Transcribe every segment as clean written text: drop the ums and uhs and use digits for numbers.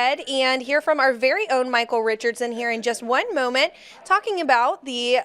And hear from our very own Michael Richardson here in just one moment, talking about the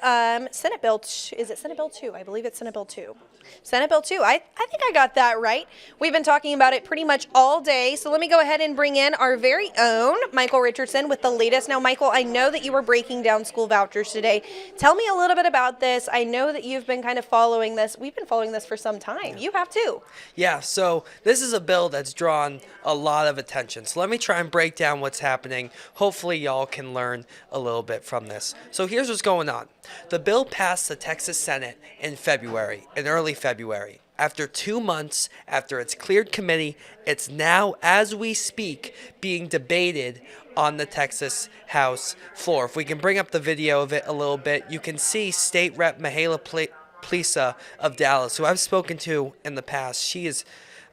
Senate Bill. Is it Senate Bill 2? I believe it's Senate Bill 2. Senate Bill 2. I think I got that right. We've been talking about it pretty much all day. So let me go ahead and bring in our very own Michael Richardson with the latest. Now, Michael, I know that you were breaking down school vouchers today. Tell me a little bit about this. I know that you've been kind of following this. We've been following this for some time. You have too. Yeah, so this is a bill that's drawn a lot of attention. So let me try and break down what's happening. Hopefully y'all can learn a little bit from this. So here's what's going on. The bill passed the Texas Senate in early February. After 2 months, after it's cleared committee, it's now, as we speak, being debated on the Texas House floor. If we can bring up the video of it a little bit, you can see State Rep Mihaela Plisa of Dallas, who I've spoken to in the past. She is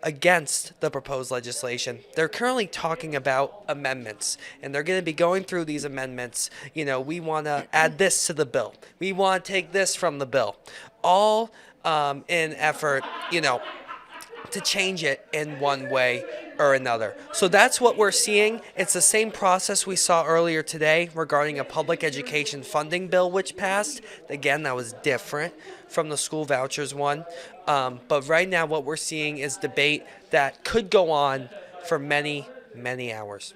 against the proposed legislation. They're currently talking about amendments, and they're going to be going through these amendments. You know, we want to add this to the bill. We want to take this from the bill. All in effort, to change it in one way or another. So that's what we're seeing. It's the same process we saw earlier today regarding a public education funding bill which passed. Again, that was different from the school vouchers one. But right now what we're seeing is debate that could go on for many, many hours.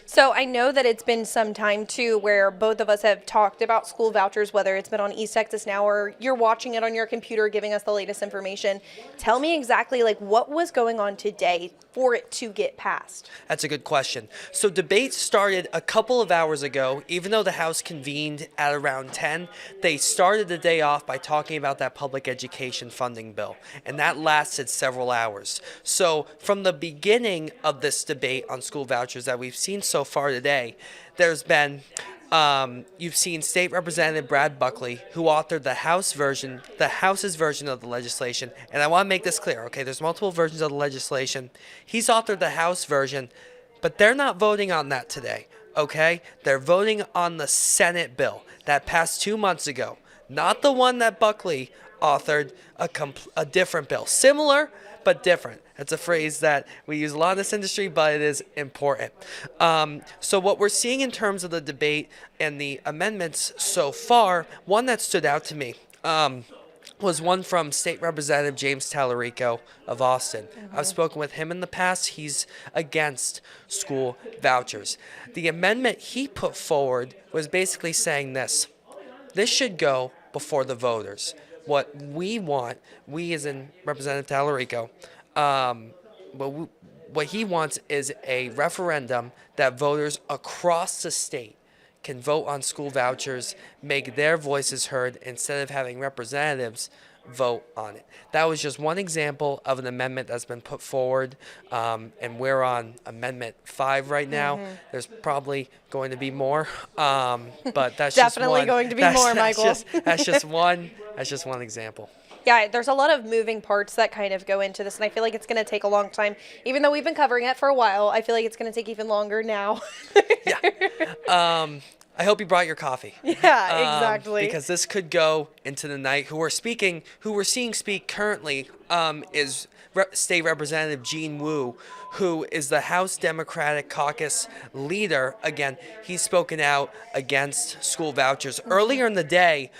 So I know that it's been some time too where both of us have talked about school vouchers, whether it's been on East Texas Now or you're watching it on your computer giving us the latest information. Tell me exactly what was going on today for it to get passed. That's a good question. So debate started a couple of hours ago. Even though the House convened at around 10, they started the day off by talking about that public education funding bill, and that lasted several hours. So from the beginning of this debate on school vouchers that we've seen so far today, there's been you've seen State Representative Brad Buckley, who authored the House's version of the legislation. And I want to make this clear, okay? There's multiple versions of the legislation. He's authored the House version, but they're not voting on that today, okay? They're voting on the Senate bill that passed 2 months ago, not the one that Buckley authored, a different bill. Similar, but different. That's a phrase that we use a lot in this industry, but it is important. So what we're seeing in terms of the debate and the amendments so far, one that stood out to me was one from State Representative James Tallarico of Austin. I've spoken with him in the past. He's against school vouchers. The amendment he put forward was basically saying this should go before the voters. What we want, we as in Representative Tallarico, what he wants is a referendum that voters across the state can vote on school vouchers, make their voices heard instead of having representatives vote on it. That was just one example of an amendment that's been put forward, and we're on Amendment 5 right now. There's probably going to be more, but that's definitely just one. Going to be more, Michael. That's just one example. Yeah, there's a lot of moving parts that kind of go into this, and I feel like it's going to take a long time. Even though we've been covering it for a while, I feel like it's going to take even longer now. Yeah. I hope you brought your coffee. Yeah, exactly. Because this could go into the night. Who we're seeing speak currently is State Representative Gene Wu, who is the House Democratic Caucus leader. Again, he's spoken out against school vouchers. Earlier in the day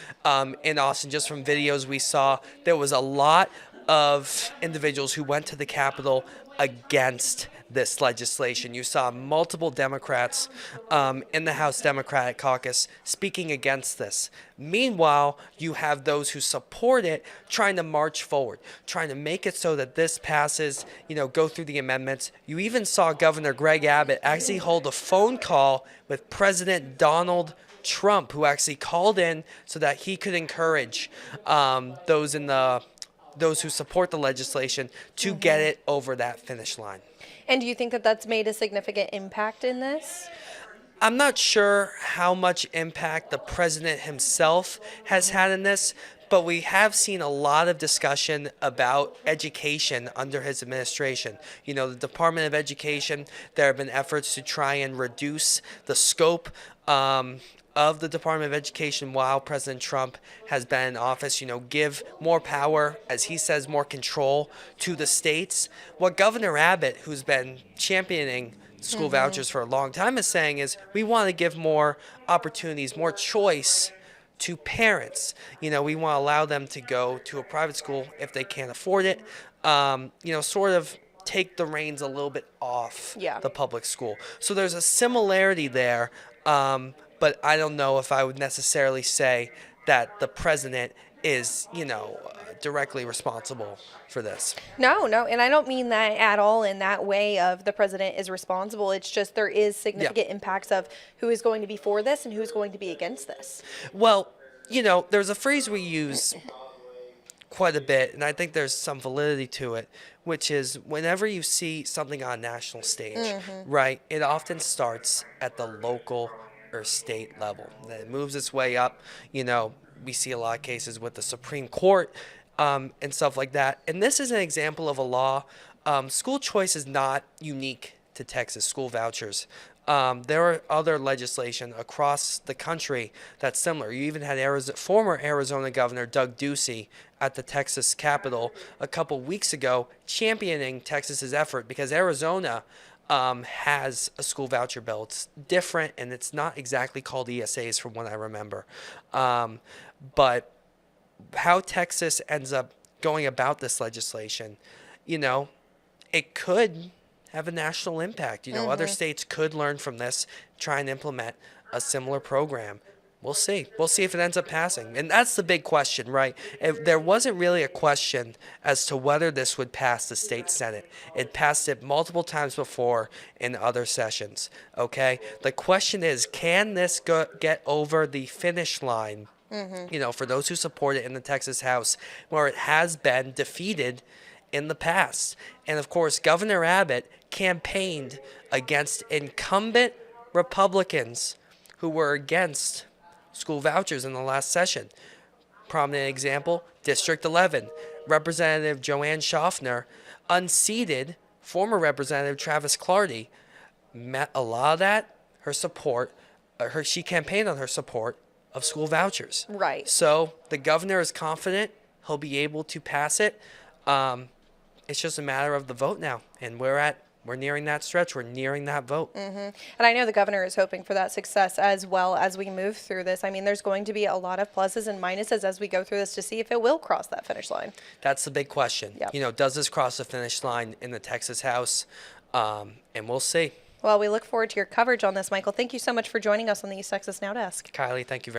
in Austin, just from videos we saw, there was a lot of individuals who went to the Capitol against this legislation. You saw multiple Democrats in the House Democratic Caucus speaking against this. Meanwhile, you have those who support it trying to march forward, trying to make it so that this passes, go through the amendments. You even saw Governor Greg Abbott actually hold a phone call with President Donald Trump, who actually called in so that he could encourage those who support the legislation to get it over that finish line. And do you think that that's made a significant impact in this? I'm not sure how much impact the president himself has had in this, but we have seen a lot of discussion about education under his administration. The Department of Education, there have been efforts to try and reduce the scope of the Department of Education while President Trump has been in office, give more power, as he says, more control to the states. What Governor Abbott, who's been championing school vouchers for a long time is saying is we want to give more opportunities, more choice to parents. We want to allow them to go to a private school if they can't afford it. Sort of take the reins a little bit off the public school. So there's a similarity there, but I don't know if I would necessarily say that the president is, directly responsible for this. No, and I don't mean that at all in that way of the president is responsible. It's just there is significant impacts of who is going to be for this and who's going to be against this. Well, there's a phrase we use quite a bit, and I think there's some validity to it, which is whenever you see something on a national stage, right, it often starts at the local or state level. Then it moves its way up. We see a lot of cases with the Supreme Court and stuff like that. And this is an example of a law. School choice is not unique to Texas, school vouchers. There are other legislation across the country that's similar. You even had former Arizona Governor Doug Ducey at the Texas Capitol a couple weeks ago championing Texas's effort because Arizona has a school voucher bill. It's different, and it's not exactly called ESAs from what I remember. But how Texas ends up going about this legislation, it could have a national impact. Other states could learn from this, try and implement a similar program. We'll see. We'll see if it ends up passing. And that's the big question, right? If there wasn't really a question as to whether this would pass the state Senate. It passed it multiple times before in other sessions, okay? The question is, can this get over the finish line, for those who support it in the Texas House, where it has been defeated in the past? And, of course, Governor Abbott campaigned against incumbent Republicans who were against school vouchers in the last session. Prominent example, District 11. Representative Joanne Schaffner unseated former Representative Travis Clardy. Met a lot of that, her support, she campaigned on her support of school vouchers. Right. So the governor is confident he'll be able to pass it. It's just a matter of the vote now, and we're nearing that stretch. We're nearing that vote. And I know the governor is hoping for that success as well as we move through this. I mean, there's going to be a lot of pluses and minuses as we go through this to see if it will cross that finish line. That's the big question. Yep. Does this cross the finish line in the Texas House? And we'll see. Well, we look forward to your coverage on this, Michael. Thank you so much for joining us on the East Texas Now Desk. Kylie, thank you very much.